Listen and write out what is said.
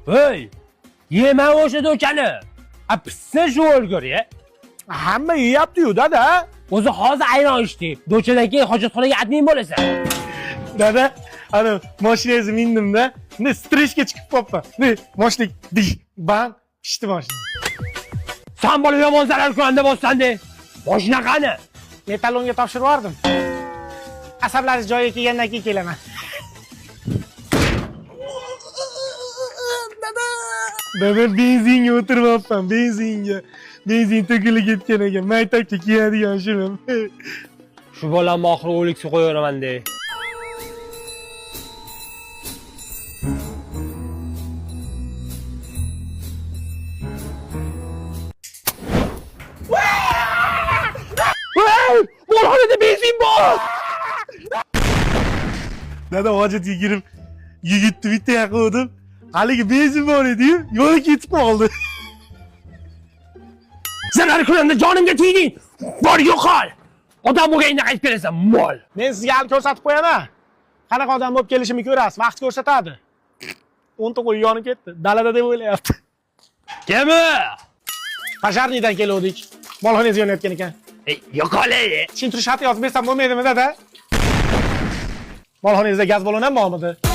Hey! Yema o'sha do'kani. Pissa shu o'lgur-ya. Hamma yeyapti-yu, dada. O'zi hozir ayron ichdi. Do'chadan keyin hojatxonaga admin bo'lasan. Dada, ana mashinangizni mindim-da. Ne streshga chiqib qopman. Ne mashina ban pishdi mashina. Sen bola yomon zarar ko'randa bo'lsanda. Mashina qani? Metallonga topshirib yubordim. Asablaringiz joyiga kelgandan keyin kelaman. Dada benzinga o'tiribman, benzinga. Benzin to'kilib ketgan ekan. Maktabga kiyadigan shuni. Shu bolamni oxiri o'liksa qo'yaveraman-da. Molxonada benzin bor! Dada hojatga kirib, yigitni bitta yoqdim. Haligi benzin bor edi-yu, yo'lga ketib qoldi. Zarar ko'randa jonimga tegding. Bor yo'qol. Odam bo'lganingda qaytib kelasan, mol. Men sizga hali ko'rsatib qo'yaman. Qanaqa odam bo'lib kelishimni ko'rasiz, vaqt ko'rsatadi. 10 ta qo'y yonib ketdi. Dalada deb o'ylayapti. Kimi? Pasharnidan keldik. Molxonangizga yonayotgan ekan. Yo'qol-ey. Tushuntirish xati yozib bersam bo'lmaydimi, dada? Molxonangizda gaz ballon ham bormidi?